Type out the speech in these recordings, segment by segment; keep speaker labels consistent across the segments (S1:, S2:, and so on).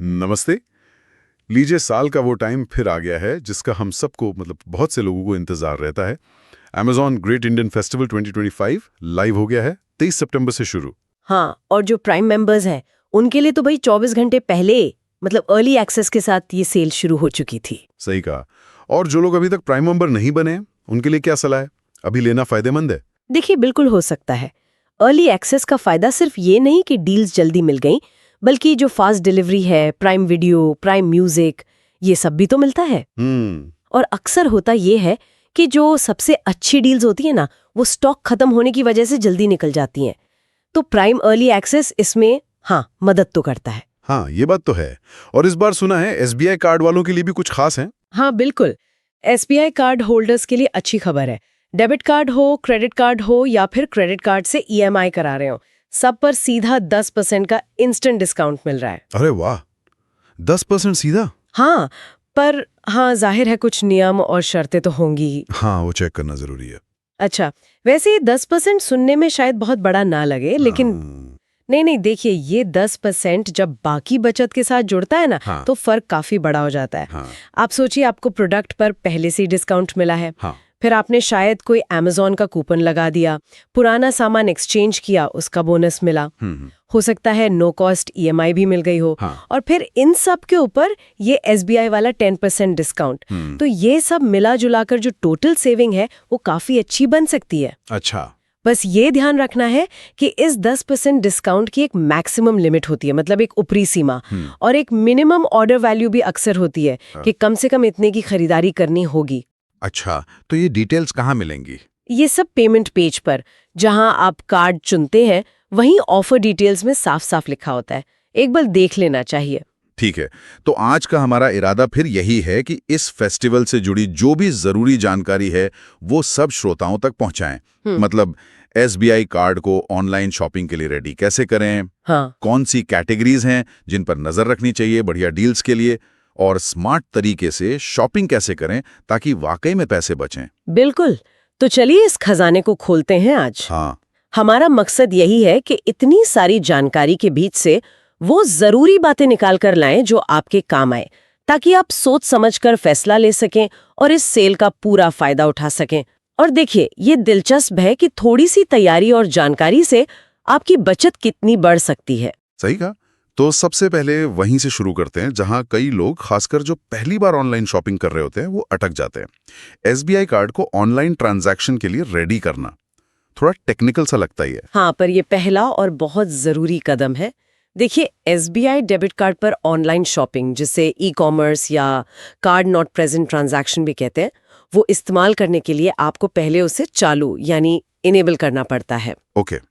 S1: नमस्ते। लीजिए, साल का वो टाइम फिर आ गया है जिसका हम सबको बहुत से लोगों को इंतजार रहता है। Amazon great Indian festival 2025 live हो गया है 23 सितंबर से शुरू।
S2: हाँ, और जो प्राइम मेंबर्स हैं उनके लिए तो भाई 24 घंटे पहले अर्ली एक्सेस के साथ ये सेल शुरू हो चुकी थी।
S1: सही कहा। और जो लोग अभी तक प्राइम मेंबर नहीं बने हैं उनके लिए क्या सलाह है? अभी लेना फायदेमंद है?
S2: देखिए, बिल्कुल हो सकता है। अर्ली एक्सेस का फायदा सिर्फ ये नहीं कि डील्स जल्दी मिल गई, बल्कि जो फास्ट डिलीवरी है, प्राइम वीडियो, प्राइम म्यूजिक, ये सब भी तो मिलता है। और अक्सर होता ये है कि जो सबसे अच्छी डील्स होती है ना, वो स्टॉक खत्म होने की वजह से जल्दी निकल जाती हैं। तो प्राइम अर्ली एक्सेस इसमें मदद तो करता है।
S1: हाँ, ये बात तो है। और इस बार सुना है SBI कार्ड वालों के लिए भी कुछ खास है।
S2: हाँ, बिल्कुल। SBI कार्ड होल्डर्स के लिए अच्छी खबर है। डेबिट कार्ड हो, क्रेडिट कार्ड हो या फिर क्रेडिट कार्ड से EMI करा रहे हो, सब पर सीधा 10% का इंस्टेंट डिस्काउंट मिल रहा है।
S1: अरे वाह, 10% सीधा?
S2: हाँ, पर जाहिर है कुछ नियम और शर्तें तो होंगी ही।
S1: हाँ, वो चेक करना जरूरी है।
S2: अच्छा, वैसे ये 10% सुनने में शायद बहुत बड़ा ना लगे, लेकिन नहीं, देखिए, ये 10% जब बाकी बचत के साथ जुड़ता है ना, तो फर्क काफी बड़ा हो जाता है। आप सोचिए, आपको प्रोडक्ट पर पहले से ही डिस्काउंट मिला है, फिर आपने शायद कोई Amazon का कूपन लगा दिया, पुराना सामान एक्सचेंज किया, उसका बोनस मिला, हो सकता है नो कॉस्ट EMI भी मिल गई हो, और फिर इन सब के ऊपर ये SBI वाला 10% डिस्काउंट। तो ये सब मिला जुलाकर जो टोटल सेविंग है वो काफी अच्छी बन सकती है।
S1: अच्छा,
S2: बस ये ध्यान रखना है कि इस 10% डिस्काउंट की एक मैक्सिमम लिमिट होती है, एक ऊपरी सीमा, और एक मिनिमम ऑर्डर वैल्यू भी अक्सर होती है कि कम से कम इतने की खरीदारी करनी होगी।
S1: अच्छा, तो ये डिटेल्स कहाँ मिलेंगी?
S2: ये सब पेमेंट पेज पर, जहां आप कार्ड चुनते हैं, वहीं ऑफर डिटेल्स में साफ साफ लिखा होता है। एक बार देख लेना चाहिए।
S1: ठीक है, तो आज का हमारा इरादा फिर यही है कि इस फेस्टिवल से जुड़ी जो भी जरूरी जानकारी है वो सब श्रोताओं तक पहुंचाएं। SBI कार्ड को ऑनलाइन शॉपिंग के लिए रेडी कैसे करें, कौन सी कैटेगरीज हैं जिन पर नजर रखनी चाहिए बढ़िया डील्स के लिए, और स्मार्ट तरीके से शॉपिंग कैसे करें ताकि वाकई में पैसे बचें।
S2: बिल्कुल, तो चलिए इस खजाने को खोलते हैं आज। हमारा मकसद यही है कि इतनी सारी जानकारी के बीच से वो जरूरी बातें निकाल कर लाएं जो आपके काम आए, ताकि आप सोच समझकर फैसला ले सकें और इस सेल का पूरा फायदा उठा सकें। और देखिए, ये दिलचस्प है कि थोड़ी सी तैयारी और जानकारी से आपकी बचत कितनी बढ़ सकती है।
S1: सही कहा। तो सबसे पहले वहीं से शुरू करते हैं जहां कई लोग, खासकर जो पहली बार ऑनलाइन शॉपिंग कर रहे होते हैं, वो अटक जाते हैं। SBI कार्ड को ऑनलाइन ट्रांजैक्शन के लिए रेडी करना थोड़ा टेक्निकल सा लगता ही है।
S2: हाँ, पर ये पहला और बहुत जरूरी कदम है। देखिए, SBI डेबिट कार्ड पर ऑनलाइन शॉपिंग, जिसे ई-कॉमर्स या कार्ड नॉट प्रेजेंट ट्रांजैक्शन भी कहते हैं, वो इस्तेमाल करने के लिए आपको पहले उसे चालू यानी इनेबल करना पड़ता है।
S1: ओके।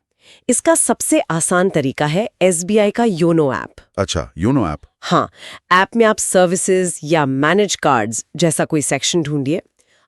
S2: इसका सबसे आसान तरीका है SBI का योनो ऐप।
S1: अच्छा, योनो ऐप।
S2: हाँ, ऐप में आप सर्विसेज या मैनेज कार्ड्स जैसा कोई सेक्शन ढूंढिए,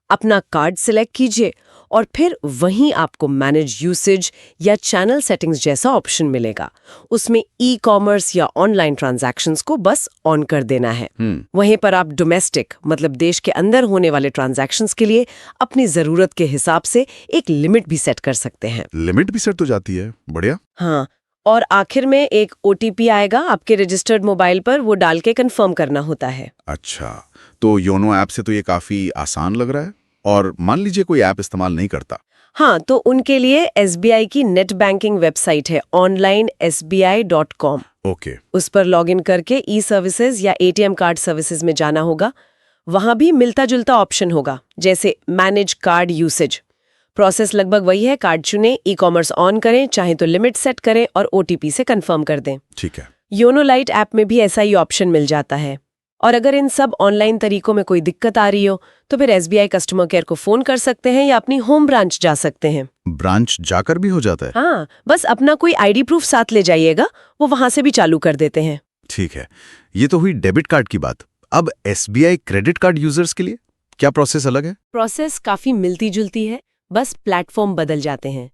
S2: अपना कार्ड सिलेक्ट कीजिए और फिर वहीं आपको मैनेज यूसेज या चैनल सेटिंग्स जैसा ऑप्शन मिलेगा। उसमें ई-कॉमर्स या ऑनलाइन ट्रांजैक्शंस को बस ऑन कर देना है। वहीं पर आप डोमेस्टिक देश के अंदर होने वाले ट्रांजैक्शंस के लिए अपनी जरूरत के हिसाब से एक लिमिट भी सेट कर सकते हैं।
S1: लिमिट भी सेट तो जाती है, बढ़िया।
S2: हाँ, और आखिर में एक OTP आएगा आपके रजिस्टर्ड मोबाइल पर, वो डाल के कंफर्म करना होता है।
S1: अच्छा, तो योनो ऐप से तो ये काफी आसान लग रहा है। और मान लीजिए कोई ऐप इस्तेमाल नहीं करता।
S2: हाँ, तो उनके लिए SBI की नेट बैंकिंग वेबसाइट है onlinesbi.com।
S1: ओके।
S2: उस पर लॉगिन करके ई-सर्विसेज या ATM कार्ड सर्विसेज में जाना होगा। वहां भी मिलता जुलता ऑप्शन होगा, जैसे मैनेज कार्ड यूसेज। प्रोसेस लगभग वही है, कार्ड चुनें, ई-कॉमर्स ऑन करें, चाहे तो लिमिट सेट करें और OTP से कंफर्म कर दें।
S1: ठीक है।
S2: योनो लाइट ऐप में भी ऐसा ही ऑप्शन मिल जाता है। और अगर इन सब ऑनलाइन तरीकों में कोई दिक्कत आ रही हो तो फिर SBI कस्टमर केयर को फोन कर सकते हैं या अपनी होम ब्रांच जा सकते हैं।
S1: ब्रांच जाकर भी हो जाता है?
S2: हाँ, बस अपना कोई ID प्रूफ साथ ले जाइएगा, वो वहां से भी चालू कर देते हैं।
S1: ठीक है, ये तो हुई डेबिट कार्ड की बात। अब SBI क्रेडिट कार्ड यूजर्स के लिए क्या प्रोसेस अलग है?
S2: प्रोसेस काफी मिलती जुलती है, बस प्लेटफॉर्म बदल जाते हैं।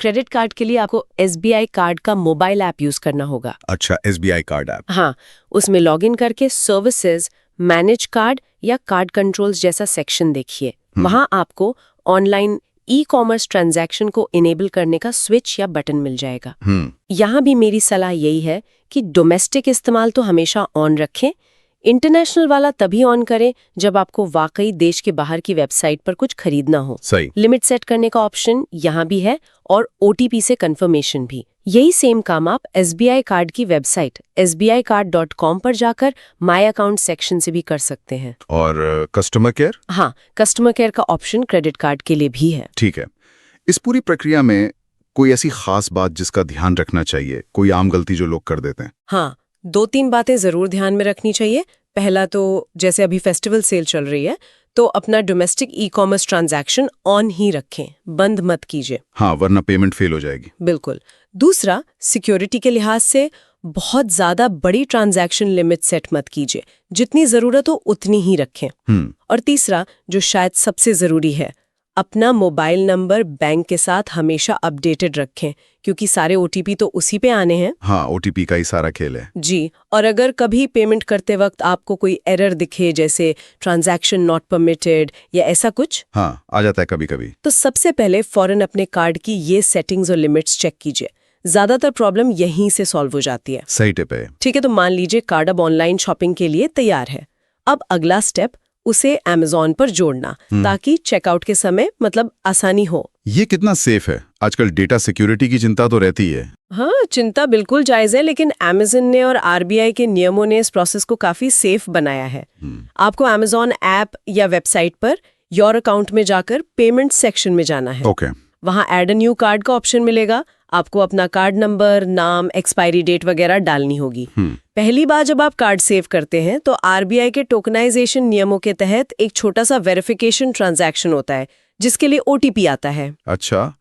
S2: क्रेडिट कार्ड के लिए आपको SBI कार्ड का मोबाइल ऐप यूज करना होगा।
S1: अच्छा, SBI कार्ड ऐप।
S2: हाँ, उसमें लॉगिन करके सर्विसेज, मैनेज कार्ड या कार्ड कंट्रोल्स जैसा सेक्शन देखिए। वहां आपको ऑनलाइन ई-कॉमर्स ट्रांजैक्शन को इनेबल करने का स्विच या बटन मिल जाएगा। यहाँ भी मेरी सलाह यही है कि डोमेस्टिक इस्तेमाल तो हमेशा ऑन रखें, इंटरनेशनल वाला तभी ऑन करें जब आपको वाकई देश के बाहर की वेबसाइट पर कुछ खरीदना हो।
S1: सही।
S2: लिमिट सेट करने का ऑप्शन यहाँ भी है और OTP से कंफर्मेशन भी। यही सेम काम आप SBI कार्ड की वेबसाइट sbicard.com पर जाकर माय अकाउंट सेक्शन से भी कर सकते हैं।
S1: और कस्टमर केयर?
S2: हाँ, कस्टमर केयर का ऑप्शन क्रेडिट कार्ड के लिए भी है।
S1: ठीक है। इस पूरी प्रक्रिया में कोई ऐसी खास बात जिसका ध्यान रखना चाहिए, कोई आम गलती जो लोग कर देते हैं?
S2: हाँ, 2-3 बातें जरूर ध्यान में रखनी चाहिए। पहला तो जैसे अभी फेस्टिवल सेल चल रही है तो अपना डोमेस्टिक ई-कॉमर्स ट्रांजैक्शन ऑन ही रखें, बंद मत कीजिए।
S1: हाँ, वरना पेमेंट फेल हो जाएगी।
S2: बिल्कुल। दूसरा, सिक्योरिटी के लिहाज से बहुत ज्यादा बड़ी ट्रांजैक्शन लिमिट सेट मत कीजिए, जितनी जरूरत हो उतनी ही रखें। और तीसरा, जो शायद सबसे जरूरी है, अपना मोबाइल नंबर बैंक के साथ हमेशा अपडेटेड रखें, क्योंकि सारे OTP तो उसी पे आने हैं।
S1: हाँ, OTP का ही सारा खेल है।
S2: जी, और अगर कभी पेमेंट करते वक्त आपको कोई एरर दिखे, जैसे ट्रांजैक्शन नॉट परमिटेड या ऐसा कुछ,
S1: हाँ, आ जाता है कभी-कभी,
S2: तो सबसे पहले फौरन अपने कार्ड की ये सेटिंग्स और लिमिट्स चेक कीजिए। ज्यादातर प्रॉब्लम यहीं से सॉल्व हो जाती है।
S1: सही टिप है।
S2: ठीक है, तो मान लीजिए कार्ड अब ऑनलाइन शॉपिंग के लिए तैयार है। अब अगला स्टेप उसे Amazon पर जोड़ना, ताकि चेकआउट के समय मतलब आसानी हो।
S1: ये कितना सेफ है? आजकल डेटा सिक्योरिटी की चिंता तो रहती है।
S2: हाँ, चिंता बिल्कुल जायज है, लेकिन Amazon ने और RBI के नियमों ने इस प्रोसेस को काफी सेफ बनाया है। आपको Amazon ऐप या वेबसाइट पर योर अकाउंट में जाकर पेमेंट सेक्शन में जाना है।
S1: ओके।
S2: वहाँ ऐड अ न्यू कार्ड का ऑप्शन मिलेगा। आपको अपना कार्ड नंबर, नाम, एक्सपायरी डेट वगैरह डालनी होगी। पहली बार जब आप कार्ड सेव करते हैं तो RBI के टोकनाइजेशन नियमों के तहत एक छोटा सा वेरिफिकेशन ट्रांजैक्शन होता है, जिसके लिए OTP आता है।
S1: अच्छा,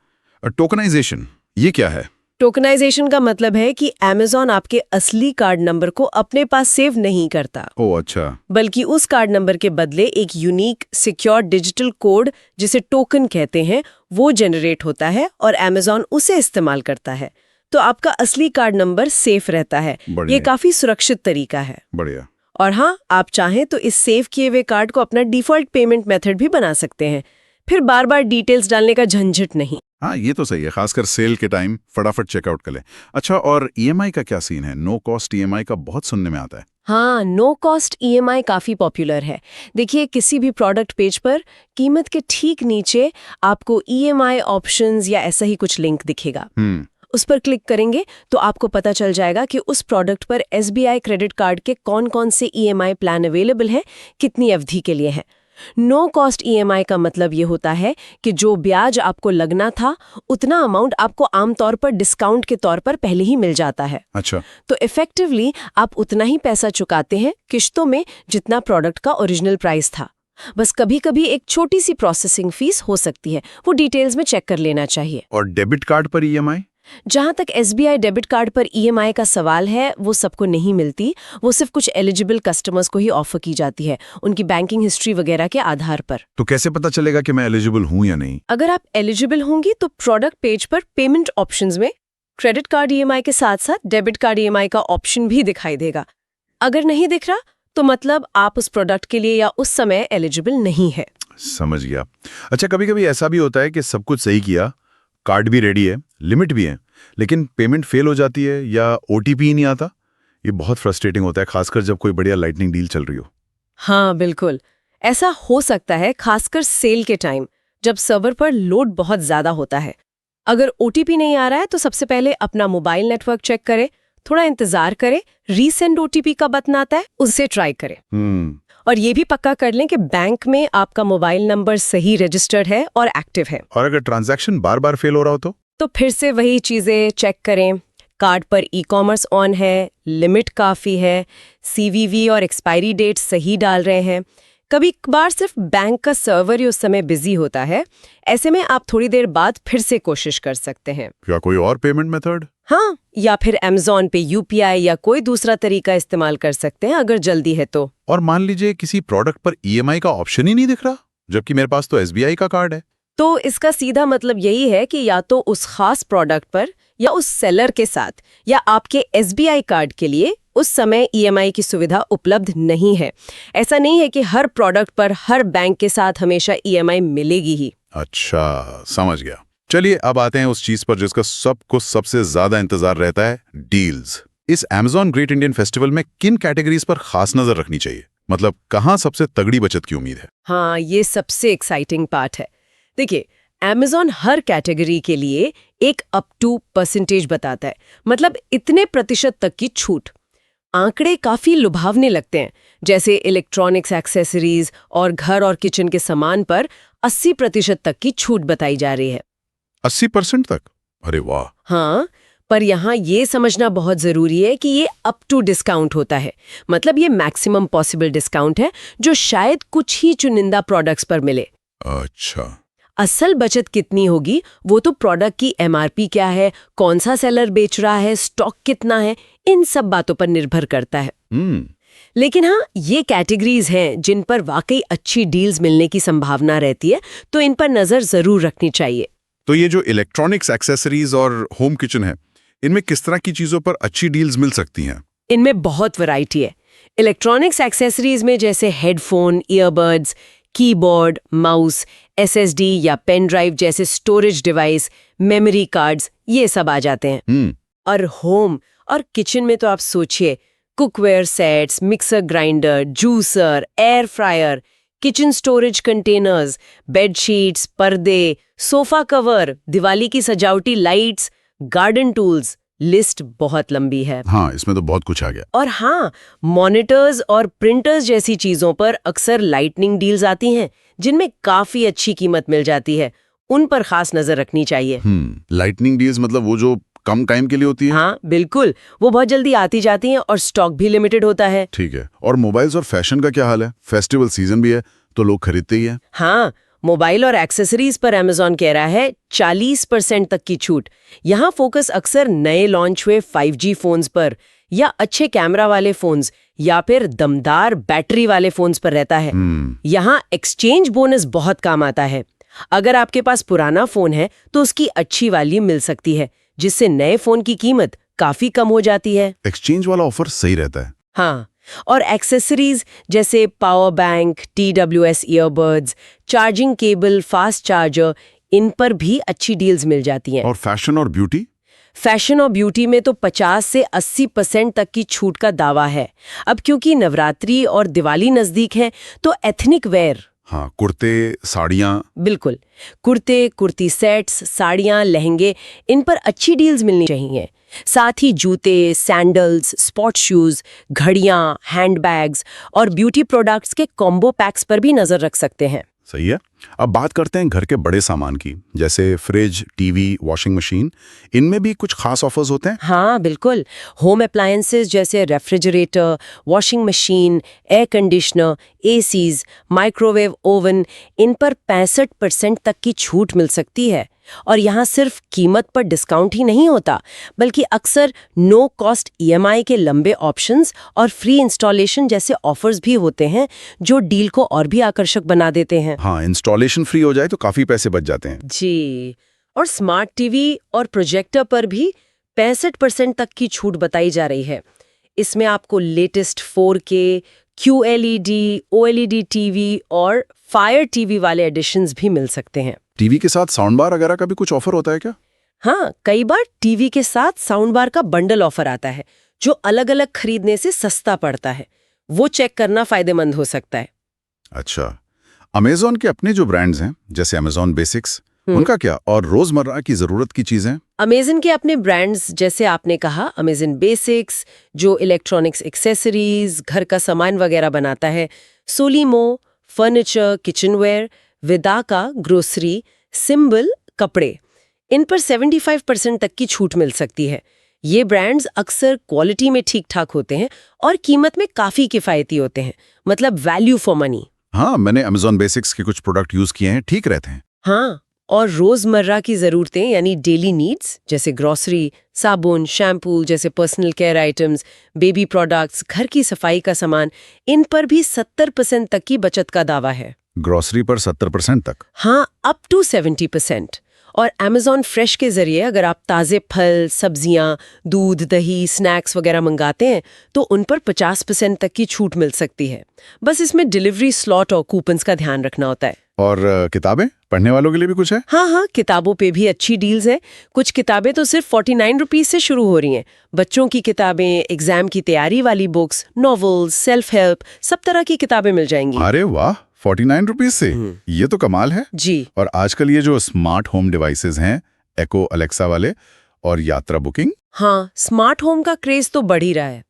S1: टोकनाइजेशन ये क्या है?
S2: टोकनाइजेशन का मतलब है कि Amazon आपके असली कार्ड नंबर को अपने पास सेव नहीं करता।
S1: ओह अच्छा।
S2: बल्कि उस कार्ड नंबर के बदले एक यूनिक सिक्योर डिजिटल कोड, जिसे टोकन कहते हैं, वो जनरेट होता है और Amazon उसे इस्तेमाल करता है। तो आपका असली कार्ड नंबर सेफ रहता है। ये काफी सुरक्षित तरीका है।
S1: बढ़िया।
S2: और हाँ, आप चाहें तो इस सेव किए हुए कार्ड को अपना डिफॉल्ट पेमेंट मेथड भी बना सकते हैं, फिर बार बार डिटेल्स डालने का झंझट नहीं।
S1: हाँ, ये तो सही है, खासकर सेल के टाइम फटाफट चेकआउट कर ले। अच्छा, और EMI का क्या सीन है? नो कॉस्ट EMI का बहुत सुनने में आता है।
S2: हाँ, नो कॉस्ट EMI काफी पॉपुलर है। देखिए, किसी भी प्रोडक्ट पेज पर कीमत के ठीक नीचे आपको EMI ऑप्शंस या ऐसा ही कुछ लिंक दिखेगा। उस पर क्लिक करेंगे तो आपको पता चल जाएगा कि उस प्रोडक्ट पर SBI क्रेडिट कार्ड के कौन-कौन से EMI प्लान अवेलेबल हैं, कितनी अवधि के लिए हैं। नो कॉस्ट EMI का मतलब ये होता है कि जो ब्याज आपको लगना था, उतना अमाउंट आपको आमतौर पर डिस्काउंट के तौर पर पहले ही मिल जाता है।
S1: अच्छा।
S2: तो इफेक्टिवली आप उतना ही पैसा चुकाते हैं किश्तों में, जितना प्रोडक्ट का ओरिजिनल प्राइस था। बस कभी-कभी एक छोटी सी प्रोसेसिंग फीस हो सकती है, वो डिटेल्स में चेक कर लेना चाहिए।
S1: और डेबिट कार्ड पर EMI?
S2: जहां तक SBI डेबिट कार्ड पर EMI का सवाल है, वो सबको नहीं मिलती। वो सिर्फ कुछ एलिजिबल कस्टमर्स को ही ऑफर की जाती है, उनकी बैंकिंग हिस्ट्री वगैरह के आधार पर।
S1: तो कैसे पता चलेगा कि मैं एलिजिबल हूं या नहीं?
S2: अगर आप एलिजिबल होंगी तो प्रोडक्ट पेज पर पेमेंट ऑप्शंस में क्रेडिट कार्ड EMI के साथ साथ डेबिट कार्ड EMI का ऑप्शन भी दिखाई देगा। अगर नहीं दिख रहा तो मतलब आप उस प्रोडक्ट के लिए या उस समय एलिजिबल नहीं है।
S1: समझ गया। अच्छा, कभी-कभी ऐसा भी होता है कि सब कुछ सही किया, कार्ड भी रेडी है, लिमिट भी है, लेकिन पेमेंट फेल हो जाती है या OTP ही नहीं आता। ये बहुत फ्रस्ट्रेटिंग होता है, खासकर जब कोई बढ़िया लाइटनिंग डील चल रही हो।
S2: हाँ, बिल्कुल ऐसा हो सकता है, खासकर सेल के टाइम जब सर्वर पर लोड बहुत ज्यादा होता है। अगर OTP नहीं आ रहा है तो सबसे पहले अपना मोबाइल नेटवर्क चेक करें, थोड़ा इंतजार करें, रीसेंड OTP का बटन आता है, उससे ट्राई करें। और ये भी पक्का कर लें कि बैंक में आपका मोबाइल नंबर सही रजिस्टर्ड है और एक्टिव है।
S1: और अगर ट्रांजैक्शन बार बार फेल हो रहा हो तो
S2: फिर से वही चीजें चेक करें। कार्ड पर ई-कॉमर्स ऑन है, लिमिट काफी है, CVV और एक्सपायरी डेट सही डाल रहे हैं। कभी कभार सिर्फ बैंक का सर्वर ही उस समय बिजी होता है। ऐसे में आप थोड़ी देर बाद फिर से कोशिश कर सकते हैं।
S1: क्या कोई और पेमेंट मेथड?
S2: हाँ, या फिर Amazon पे UPI या कोई दूसरा तरीका इस्तेमाल कर सकते हैं अगर जल्दी है तो।
S1: और मान लीजिए किसी प्रोडक्ट पर EMI का ऑप्शन ही नहीं दिख रहा, जबकि मेरे पास तो SBI का कार्ड है।
S2: तो इसका सीधा मतलब यही है कि या तो उस खास प्रोडक्ट पर या उस सेलर के साथ या आपके SBI कार्ड के लिए उस समय EMI की सुविधा उपलब्ध नहीं है। ऐसा नहीं है कि हर प्रोडक्ट पर हर बैंक के साथ हमेशा EMI मिलेगी ही।
S1: अच्छा, समझ गया। चलिए अब आते हैं उस चीज पर जिसका सबको सबसे ज्यादा इंतजार रहता है, डील्स। इस Amazon ग्रेट इंडियन फेस्टिवल में किन कैटेगरीज पर खास नजर रखनी चाहिए? मतलब कहाँ सबसे तगड़ी बचत की उम्मीद है?
S2: हाँ, ये सबसे एक्साइटिंग पार्ट है। देखिए, Amazon हर कैटेगरी के लिए एक अप टू परसेंटेज बताता है, मतलब इतने प्रतिशत तक की छूट। आंकड़े काफी लुभावने लगते हैं, जैसे इलेक्ट्रॉनिक्स एक्सेसरीज और घर और किचन के सामान पर 80% तक की छूट बताई जा रही है।
S1: 80% तक? अरे वाह!
S2: हाँ, पर यहाँ ये समझना बहुत जरूरी है कि ये अप टू डिस्काउंट होता है, मतलब ये मैक्सिमम पॉसिबल डिस्काउंट है जो शायद कुछ ही चुनिंदा प्रोडक्ट्स पर मिले।
S1: अच्छा।
S2: असल बचत कितनी होगी वो तो प्रोडक्ट की एमआरपी क्या है, कौन सा सेलर बेच रहा है, स्टॉक कितना है, इन सब बातों पर निर्भर करता है। लेकिन हाँ, ये कैटेगरीज हैं जिन पर वाकई अच्छी डील्स मिलने की संभावना रहती है, तो इन पर नजर जरूर रखनी चाहिए।
S1: तो ये जो इलेक्ट्रॉनिक्स एक्सेसरीज और होम किचन है, इनमें किस तरह की चीजों पर अच्छी डील्स मिल सकती हैं?
S2: इनमें बहुत वैरायटी है। इलेक्ट्रॉनिक्स एक्सेसरीज में जैसे headphone, earbuds, keyboard, mouse, SSD या पेन ड्राइव जैसे स्टोरेज डिवाइस, मेमोरी कार्ड्स, ये सब आ जाते हैं। और होम और किचन में तो आप सोचिए, cookware sets, mixer grinder, juicer, air fryer, kitchen storage containers, bedsheets, पर्दे, सोफा कवर, दिवाली की सजावटी लाइट्स, गार्डन टूल्स, लिस्ट बहुत लंबी है।
S1: हाँ, इसमें तो बहुत कुछ आ गया।
S2: और हाँ, मॉनिटर्स और प्रिंटर्स जैसी चीजों पर अक्सर लाइटनिंग डील्स आती हैं, जिनमें काफी अच्छी कीमत मिल जाती है। उन पर खास नजर रखनी चाहिए।
S1: लाइटनिंग डील्स मतलब वो जो कम टाइम के लिए होती है?
S2: हाँ, बिल्कुल, वो बहुत जल्दी आती जाती हैं और स्टॉक भी लिमिटेड होता है।
S1: ठीक है। और मोबाइल्स और फैशन का क्या हाल है? फेस्टिवल सीजन भी है, तो लोग खरीदते ही हैं।
S2: हाँ, मोबाइल और एक्सेसरीज पर Amazon कह रहा है 40% तक की छूट। यहाँ फोकस अक्सर नए लॉन्च हुए 5G फोन्स पर, या अच्छे कैमरा वाले फोन्स, या फिर दमदार बैटरी वाले फोन्स पर रहता है। यहाँ एक्सचेंज बोनस बहुत काम आता है। अगर आपके पास पुराना फोन है तो उसकी अच्छी वैल्यू मिल सकती है, जिससे नए फोन की कीमत काफी कम हो जाती है।
S1: एक्सचेंज वाला ऑफर सही रहता है।
S2: हाँ, और एक्सेसरीज जैसे power bank, TWS earbuds, charging cable, fast charger, इन पर भी अच्छी डील्स मिल जाती हैं।
S1: और फैशन और ब्यूटी?
S2: फैशन और ब्यूटी में तो 50 से 80% तक की छूट का दावा है। अब क्योंकि नवरात्रि और दिवाली नजदीक है, तो एथनिक वेयर,
S1: हाँ, कुर्ते, साड़ियाँ।
S2: बिल्कुल, कुर्ते, कुर्ती सेट्स, साड़ियाँ, लहंगे, इन पर अच्छी डील्स मिलनी चाहिए। साथ ही जूते, सैंडल्स, स्पोर्ट्स शूज, घड़ियाँ, हैंडबैग्स और ब्यूटी प्रोडक्ट्स के कॉम्बो पैक्स पर भी नजर रख सकते हैं।
S1: सही है। अब बात करते हैं घर के बड़े सामान की, जैसे फ्रिज, टीवी, वॉशिंग मशीन। इनमें भी कुछ खास ऑफर्स होते हैं?
S2: हाँ, बिल्कुल। होम अप्लायंसेस जैसे refrigerator, washing machine, air conditioner, ACs, microwave oven, इन पर 65% तक की छूट मिल सकती है। और यहाँ सिर्फ कीमत पर डिस्काउंट ही नहीं होता, बल्कि अक्सर नो कॉस्ट EMI के लंबे ऑप्शंस और फ्री इंस्टॉलेशन जैसे ऑफर्स भी होते हैं, जो डील को और भी आकर्षक बना देते हैं।
S1: हाँ, इंस्टॉलेशन फ्री हो जाए तो काफी पैसे बच जाते हैं।
S2: जी, और स्मार्ट टीवी और प्रोजेक्टर पर भी 65% तक की छूट बताई जा रही है। इसमें आपको latest 4K, QLED, OLED TV और फायर टीवी वाले एडिशंस भी मिल सकते हैं।
S1: टीवी के साथ साउंड बार वगैरह का भी कुछ ऑफर होता है क्या?
S2: हाँ, कई बार टीवी के साथ साउंड बार का बंडल ऑफर आता है, जो अलग-अलग खरीदने से सस्ता पड़ता है। वो चेक करना फायदेमंद हो सकता है।
S1: अच्छा, Amazon के अपने जो ब्रांड्स हैं, जैसे Amazon बेसिक्स, उनका क्या? और रोजमर्रा की जरूरत की चीजें?
S2: Amazon के अपने ब्रांड्स जैसे आपने कहा, Amazon बेसिक्स, जो इलेक्ट्रॉनिक्स एक्सेसरीज, घर का सामान वगैरह बनाता है, सोलीमो, फर्नीचर, किचनवेयर, विदाका, ग्रोसरी, सिंबल, कपड़े, इन पर 75% तक की छूट मिल सकती है। ये ब्रांड्स अक्सर क्वालिटी में ठीक-ठाक होते हैं और कीमत में काफी किफायती होते हैं, मतलब वैल्यू फॉर मनी।
S1: हाँ, मैंने Amazon बेसिक्स के कुछ प्रोडक्ट यूज किए हैं, ठीक रहते हैं।
S2: हाँ, और रोजमर्रा की जरूरतें यानी डेली नीड्स जैसे ग्रोसरी, साबुन, शैम्पू जैसे personal care items, baby products, घर की सफाई का सामान, इन पर भी 70% तक की बचत का दावा है।
S1: ग्रोसरी पर 70% तक?
S2: हाँ, अप टू 70%। और Amazon फ्रेश के जरिए अगर आप ताज़े फल, सब्जियां, दूध, दही, स्नैक्स वगैरह मंगाते हैं तो उन पर 50% तक की छूट मिल सकती है। बस इसमें डिलीवरी स्लॉट और कूपन्स का ध्यान रखना होता है।
S1: और किताबें पढ़ने वालों के लिए भी कुछ है?
S2: हाँ हाँ, किताबों पे भी अच्छी डील्स हैं। कुछ किताबें तो सिर्फ 49 रुपीज से शुरू हो रही हैं। बच्चों की किताबें, एग्जाम की तैयारी वाली बुक्स, नॉवेल्स, सेल्फ हेल्प, सब तरह की किताबें मिल जाएंगी।
S1: अरे वाह, 49 रुपीज से? ये तो कमाल है
S2: जी।
S1: और आजकल ये जो स्मार्ट होम डिवाइसेस हैं, एको, अलेक्सा वाले और यात्रा बुकिंग।
S2: हाँ, स्मार्ट होम का क्रेज तो बढ़ ही रहा है।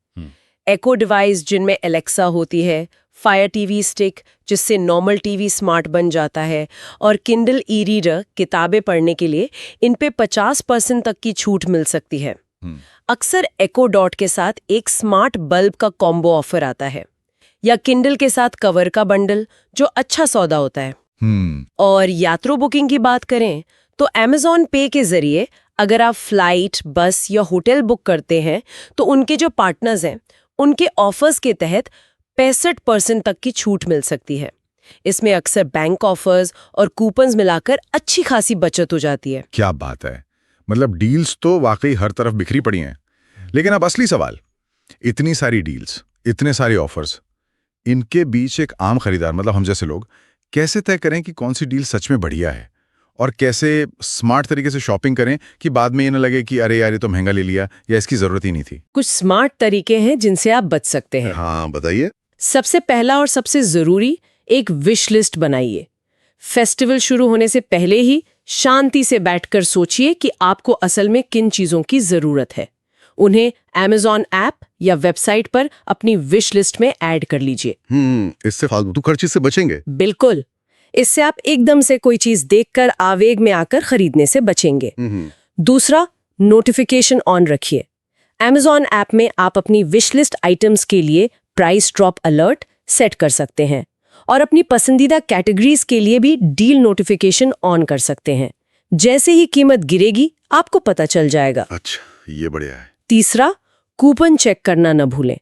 S2: एको डिवाइस जिनमें एलेक्सा होती है, फायर टीवी स्टिक जिससे नॉर्मल टीवी स्मार्ट बन जाता है, और किंडल ई रीडर किताबें पढ़ने के लिए इन पे 50% तक की छूट मिल सकती है। अक्सर एको डॉट के साथ एक स्मार्ट बल्ब का कॉम्बो ऑफर आता है, या किंडल के साथ कवर का बंडल जो अच्छा सौदा होता है। और यात्रा बुकिंग की बात करें तो अमेज़न पे के जरिए अगर आप फ्लाइट, बस या होटल बुक करते हैं तो उनके जो पार्टनर्स हैं उनके ऑफर्स के तहत 65% तक की छूट मिल सकती है। इसमें अक्सर बैंक ऑफर्स और कूपन्स मिलाकर अच्छी खासी बचत हो जाती है।
S1: क्या बात है, मतलब डील्स तो वाकई हर तरफ बिखरी पड़ी हैं। लेकिन अब असली सवाल, इतनी सारी डील्स, इतने सारे ऑफर्स, इनके बीच एक आम खरीदार मतलब हम जैसे लोग कैसे तय करें कि कौन सी डील सच में बढ़िया है, और कैसे स्मार्ट तरीके से शॉपिंग करें कि बाद में ये न लगे कि अरे यार ये तो महंगा ले लिया या इसकी जरूरत ही नहीं थी।
S2: कुछ स्मार्ट तरीके हैं जिनसे आप बच सकते हैं।
S1: हाँ बताइए।
S2: सबसे पहला और सबसे जरूरी, एक विश लिस्ट बनाइए। फेस्टिवल शुरू होने से पहले ही शांति से बैठकर सोचिए कि आपको असल में किन चीजों की जरूरत है। उन्हें अमेज़न ऐप या वेबसाइट पर अपनी विश लिस्ट में ऐड कर लीजिए।
S1: इससे फालतू खर्चे से बचेंगे।
S2: बिल्कुल, इससे आप एकदम से कोई चीज देखकर आवेग में आकर खरीदने से बचेंगे। दूसरा, नोटिफिकेशन ऑन रखिए। अमेज़न ऐप में आप अपनी विश लिस्ट आइटम्स के लिए प्राइस ड्रॉप अलर्ट सेट कर सकते हैं और अपनी पसंदीदा कैटेगरीज के लिए भी डील नोटिफिकेशन ऑन कर सकते हैं। जैसे ही कीमत गिरेगी आपको पता चल जाएगा।
S1: अच्छा, ये बढ़िया है।
S2: तीसरा, कूपन चेक करना न भूलें।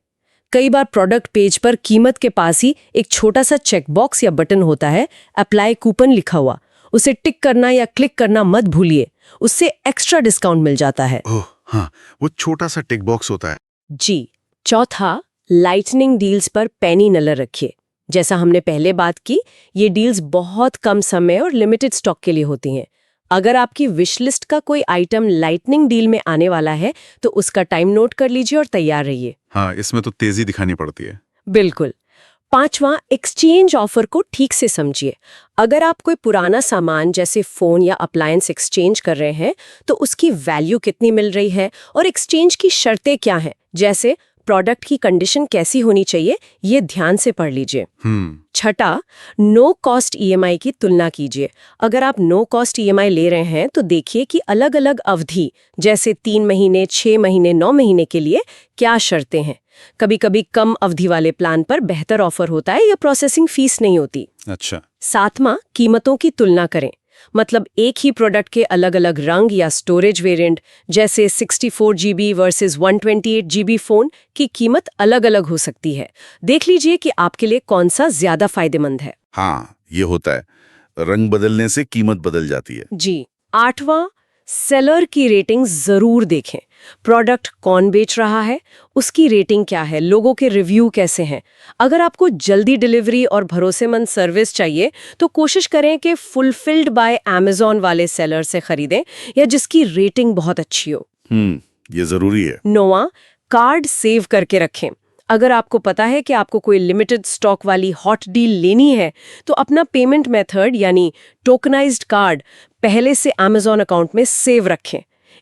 S2: कई बार प्रोडक्ट पेज पर कीमत के पास ही एक छोटा सा चेक बॉक्स या बटन होता है, अप्लाई कूपन लिखा हुआ। उसे टिक करना या क्लिक करना मत भूलिए, उससे एक्स्ट्रा डिस्काउंट मिल जाता है।
S1: ओह हाँ, वो छोटा सा टिक बॉक्स होता है।
S2: जी। चौथा, लाइटनिंग डील्स पर पैनी नजर रखिए। जैसा हमने पहले बात की, ये डील्स बहुत कम समय और लिमिटेड स्टॉक के लिए होती हैं। अगर आपकी विश लिस्ट का कोई आइटम लाइटनिंग डील में आने वाला है तो उसका टाइम नोट कर लीजिए और तैयार रहिए।
S1: हाँ, इसमें तो तेजी दिखानी पड़ती है।
S2: बिल्कुल। पांचवा, एक्सचेंज ऑफर को ठीक से समझिए। अगर आप कोई पुराना सामान जैसे फोन या अप्लायंस एक्सचेंज कर रहे हैं तो उसकी वैल्यू कितनी मिल रही है और एक्सचेंज की शर्तें क्या हैं, जैसे प्रोडक्ट की कंडीशन कैसी होनी चाहिए, ये ध्यान से पढ़ लीजिए। छठा, नो कॉस्ट ईएमआई की तुलना कीजिए। अगर आप नो कॉस्ट ईएमआई ले रहे हैं तो देखिए कि अलग अलग अवधि जैसे 3 महीने, 6 महीने, 9 महीने के लिए क्या शर्तें हैं। कभी कभी कम अवधि वाले प्लान पर बेहतर ऑफर होता है या प्रोसेसिंग फीस नहीं होती।
S1: अच्छा।
S2: सातवां, कीमतों की तुलना करें। मतलब एक ही प्रोडक्ट के अलग अलग रंग या स्टोरेज वेरिएंट जैसे 64 GB वर्सेस 128 GB फोन की कीमत अलग अलग हो सकती है। देख लीजिए कि आपके लिए कौन सा ज्यादा फायदेमंद है।
S1: हाँ, ये होता है, रंग बदलने से कीमत बदल जाती है।
S2: जी। आठवां, सेलर की रेटिंग जरूर देखें। प्रोडक्ट कौन बेच रहा है, उसकी रेटिंग क्या है, लोगों के रिव्यू कैसे हैं। अगर आपको जल्दी डिलीवरी और भरोसेमंद सर्विस चाहिए तो कोशिश करें कि फुलफिल्ड बाय अमेज़न वाले सेलर से खरीदें या जिसकी रेटिंग बहुत अच्छी हो।
S1: ये जरूरी है।
S2: नौवां, कार्ड सेव करके रखें। अगर आपको पता है कि आपको कोई लिमिटेड स्टॉक वाली हॉट डील लेनी है तो अपना पेमेंट मेथड यानी टोकनाइज्ड कार्ड पहले से अमेज़न अकाउंट में सेव रखें।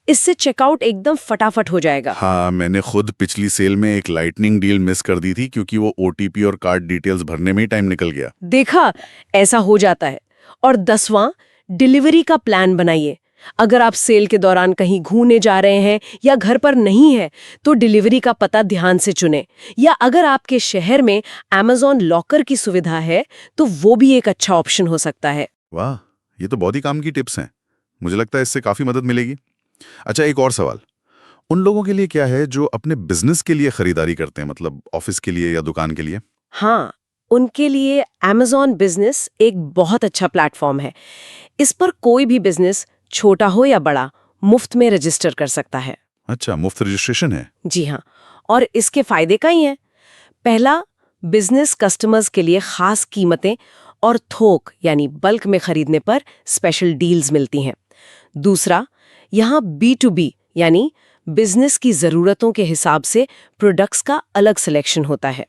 S2: इससे चेकआउट एकदम फटाफट हो जाएगा।
S1: हाँ, मैंने खुद पिछली सेल में एक लाइटनिंग डील मिस कर दी थी क्योंकि वो OTP और कार्ड डिटेल्स भरने में ही टाइम निकल गया।
S2: देखा, ऐसा हो जाता है। और 10वां, डिलीवरी का प्लान बनाइए। अगर आप सेल के दौरान कहीं घूमने जा रहे हैं या घर पर नहीं है तो डिलीवरी का पता ध्यान से चुनें। या अगर आपके शहर में अमेज़न लॉकर की सुविधा है तो वो भी एक अच्छा ऑप्शन हो सकता है।
S1: वाह, ये तो बहुत ही काम की टिप्स हैं। मुझे लगता है इससे काफी मदद मिलेगी। अच्छा, एक और सवाल, उन लोगों के लिए क्या है जो अपने बिजनेस के लिए खरीदारी करते हैं, मतलब ऑफिस के लिए या दुकान के लिए?
S2: हाँ, उनके लिए अमेज़न बिजनेस एक बहुत अच्छा प्लेटफॉर्म है। इस पर कोई भी बिजनेस, छोटा हो या बड़ा, मुफ्त में रजिस्टर कर सकता है।
S1: अच्छा, मुफ्त रजिस्ट्रेशन है?
S2: जी हाँ, और इसके फायदे कई हैं। पहला, बिजनेस कस्टमर्स के लिए खास कीमतें और थोक यानी बल्क में खरीदने पर स्पेशल डील्स मिलती हैं। दूसरा, यहाँ B2B यानी बिजनेस की ज़रूरतों के हिसाब से प्रोडक्ट्स का अलग सिलेक्शन होता है।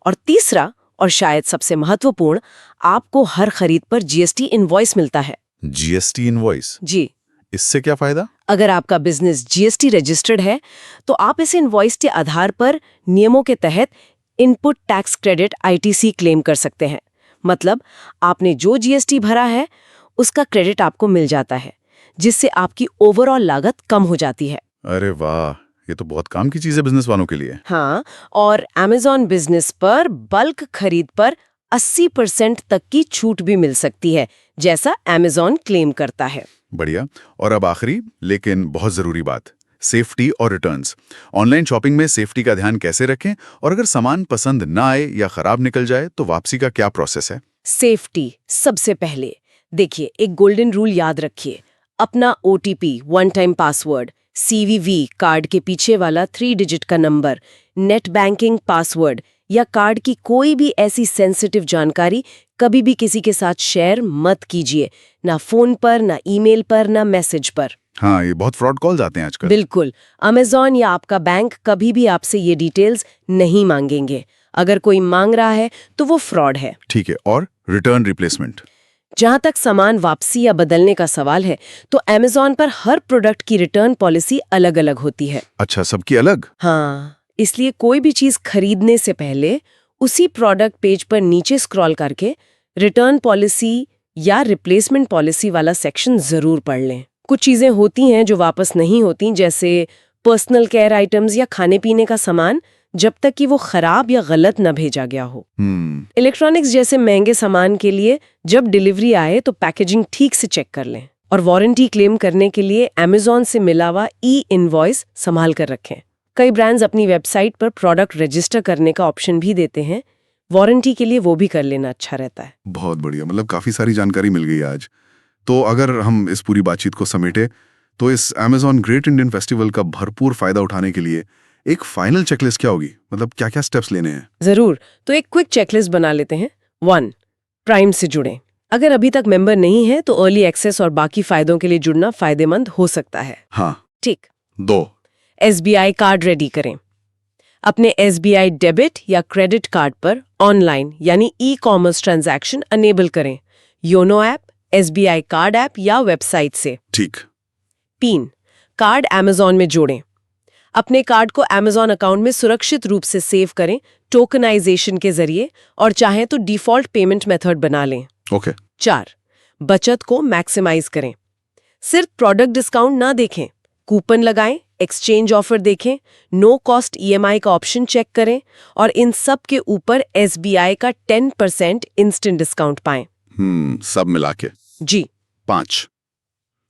S2: और तीसरा, और शायद सबसे महत्वपूर्ण, आपको हर खरीद पर GST इनवॉइस मिलता है।
S1: GST invoice?
S2: जी।
S1: इससे क्या फायदा?
S2: अगर आपका बिजनेस GST रजिस्टर्ड है तो आप इस इनवॉइस के आधार पर नियमों के तहत input tax credit ITC claim कर सकते हैं। मतलब आपने जो GST भरा है उसका क्रेडिट आपको मिल जाता है, जिससे आपकी ओवरऑल लागत कम हो जाती है।
S1: अरे वाह, ये तो बहुत काम की चीज है बिजनेस वालों के लिए।
S2: हाँ, और Amazon बिजनेस पर बल्क खरीद पर 80% तक की छूट भी मिल सकती है, जैसा Amazon क्लेम करता है।
S1: बढ़िया। और अब आखिरी लेकिन बहुत जरूरी बात, सेफ्टी और रिटर्न्स। ऑनलाइन शॉपिंग में सेफ्टी का ध्यान कैसे रखें, और अगर सामान पसंद ना आए या खराब निकल जाए तो वापसी का क्या प्रोसेस है?
S2: सेफ्टी सबसे पहले। देखिए, एक गोल्डन रूल याद रखिए। अपना OTP, one time password, CVV card के पीछे वाला 3 डिजिट का नंबर, नेट बैंकिंग पासवर्ड या कार्ड की कोई भी ऐसी सेंसिटिव जानकारी कभी भी किसी के साथ शेयर मत कीजिए, ना फोन पर, ना ईमेल पर, ना मैसेज पर।
S1: हाँ, ये बहुत फ्रॉड कॉल्स आते हैं आजकल।
S2: बिल्कुल। Amazon या आपका बैंक कभी भी आपसे ये डिटेल्स नहीं मांगेंगे। अगर कोई मांग रहा है तो वो फ्रॉड है।
S1: ठीक है। और रिटर्न रिप्लेसमेंट?
S2: जहां तक सामान वापसी या बदलने का सवाल है तो Amazon पर हर प्रोडक्ट की रिटर्न पॉलिसी अलग-अलग होती है।
S1: अच्छा, सबकी अलग?
S2: हाँ, इसलिए कोई भी चीज खरीदने से पहले उसी प्रोडक्ट पेज पर नीचे स्क्रॉल करके रिटर्न पॉलिसी या रिप्लेसमेंट पॉलिसी वाला सेक्शन जरूर पढ़ लें। कुछ चीजें होती हैं जो वापस नहीं होती, जैसे पर्सनल केयर आइटम्स या खाने पीने का सामान, जब तक कि वो खराब या गलत न भेजा गया हो। इलेक्ट्रॉनिक्स जैसे महंगे सामान के लिए जब डिलीवरी आए तो पैकेजिंग ठीक से चेक कर लें। और वारंटी क्लेम करने के लिए Amazon से मिला हुआ ई-इनवॉइस संभाल कर रखें। कई ब्रांड्स अपनी वेबसाइट पर प्रोडक्ट रजिस्टर करने का ऑप्शन भी देते हैं। वारंटी के लिए वो भी कर लेना अच्छा रहता है।
S1: बहुत बढ़िया, मतलब काफी सारी जानकारी मिल गई आज। तो अगर हम इस पूरी बातचीत को समेटे तो इस Amazon ग्रेट इंडियन फेस्टिवल का भरपूर फायदा उठाने के लिए एक फाइनल चेकलिस्ट क्या होगी? मतलब क्या क्या स्टेप्स लेने हैं?
S2: जरूर, तो एक क्विक चेकलिस्ट बना लेते हैं। 1. प्राइम से जुड़ें। अगर अभी तक मेंबर नहीं है तो अर्ली एक्सेस और बाकी फायदों के लिए जुड़ना फायदेमंद हो सकता है।
S1: हाँ।
S2: ठीक।
S1: 2.
S2: SBI कार्ड रेडी करें। अपने SBI डेबिट या क्रेडिट कार्ड पर ऑनलाइन यानी ई-कॉमर्स ट्रांजैक्शन अनेबल करें, YONO app, SBI card app या वेबसाइट से।
S1: ठीक।
S2: 3. कार्ड Amazon में जोड़ें। अपने कार्ड को Amazon अकाउंट में सुरक्षित रूप से सेव करें टोकनाइजेशन के जरिए, और चाहें तो डिफॉल्ट पेमेंट मेथड बना लें।
S1: ओके।
S2: 4. बचत को मैक्सिमाइज करें। सिर्फ प्रोडक्ट डिस्काउंट ना देखें, कूपन लगाएं, एक्सचेंज ऑफर देखें, नो कॉस्ट EMI का ऑप्शन चेक करें, और इन सब के ऊपर SBI का 10% इंस्टेंट डिस्काउंट पाएं।
S1: सब मिला के।
S2: जी।
S1: 5.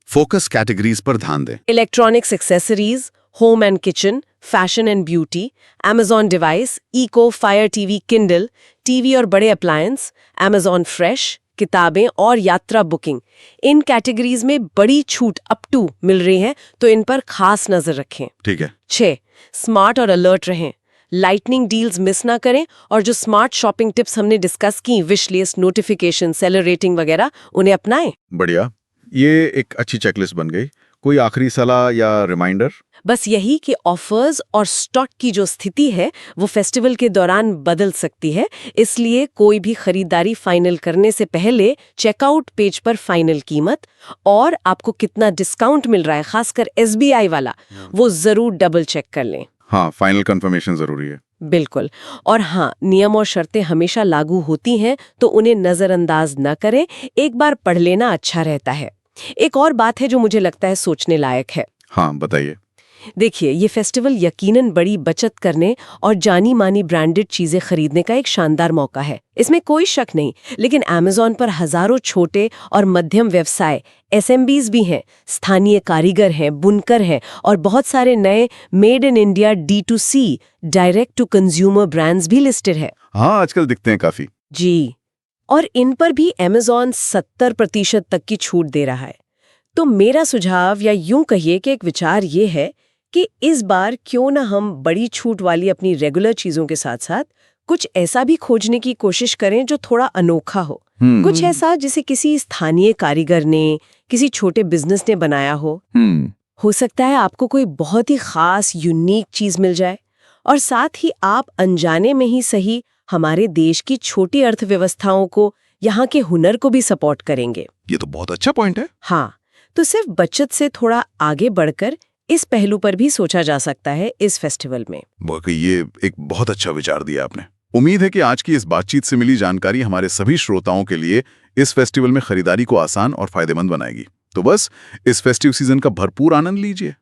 S1: फोकस कैटेगरीज पर ध्यान दें।
S2: Electronics accessories, home and kitchen, fashion and beauty, Amazon device, Echo, Fire TV, Kindle, TV और बड़े अप्लायंस, Amazon फ्रेश, किताबें और यात्रा बुकिंग। इन कैटेगरीज में बड़ी छूट अप टू मिल रही है, तो इन पर खास नजर रखें।
S1: ठीक है।
S2: 6. स्मार्ट और अलर्ट रहें। लाइटनिंग डील्स मिस ना करें, और जो स्मार्ट शॉपिंग टिप्स हमने डिस्कस की, wish list, notification, seller rating वगैरह, उन्हें अपनाएं।
S1: बढ़िया, ये एक अच्छी चेकलिस्ट बन गई। कोई आखिरी सलाह या रिमाइंडर?
S2: बस यही कि ऑफर्स और स्टॉक की जो स्थिति है वो फेस्टिवल के दौरान बदल सकती है, इसलिए कोई भी खरीदारी फाइनल करने से पहले चेकआउट पेज पर फाइनल कीमत और आपको कितना डिस्काउंट मिल रहा है, खासकर SBI वाला, वो जरूर डबल चेक कर लें।
S1: हाँ, फाइनल कंफर्मेशन जरूरी है।
S2: बिल्कुल। और हाँ, नियम और शर्तें हमेशा लागू होती हैं, तो उन्हें नजरअंदाज न करें, एक बार पढ़ लेना अच्छा रहता है। एक और बात है जो मुझे लगता है सोचने लायक है।
S1: हाँ, बताइए।
S2: देखिए, ये फेस्टिवल यकीनन बड़ी बचत करने और जानी मानी ब्रांडेड चीजें खरीदने का एक शानदार मौका है, इसमें कोई शक नहीं। लेकिन Amazon पर हजारों छोटे और मध्यम व्यवसाय, SMBs भी हैं, स्थानीय कारीगर हैं, बुनकर हैं, और बहुत सारे नए made in India D2C direct to consumer brands भी लिस्टेड है।
S1: हाँ, आजकल दिखते हैं काफी।
S2: जी, और इन पर भी Amazon 70% तक की छूट दे रहा है। तो मेरा सुझाव, या यूं कहिए कि एक विचार ये है कि इस बार क्यों ना हम बड़ी छूट वाली अपनी रेगुलर चीजों के साथ साथ कुछ ऐसा भी खोजने की कोशिश करें जो थोड़ा अनोखा हो। कुछ ऐसा जिसे किसी स्थानीय कारीगर ने, किसी छोटे बिजनेस ने बनाया हो। हो सकता है आपको कोई बहुत ही खास यूनिक चीज मिल जाए, और साथ ही आप अनजाने में ही सही हमारे देश की छोटी अर्थव्यवस्थाओं को, यहाँ के हुनर को भी सपोर्ट करेंगे।
S3: ये तो बहुत अच्छा पॉइंट है।
S2: हाँ, तो सिर्फ बचत से थोड़ा आगे बढ़कर इस पहलू पर भी सोचा जा सकता है इस फेस्टिवल में।
S3: वाकई ये एक बहुत अच्छा विचार दिया आपने। उम्मीद है कि आज की इस बातचीत से मिली जानकारी हमारे सभी श्रोताओं के लिए इस फेस्टिवल में खरीदारी को आसान और फायदेमंद बनाएगी। तो बस इस फेस्टिव सीजन का भरपूर आनंद लीजिए।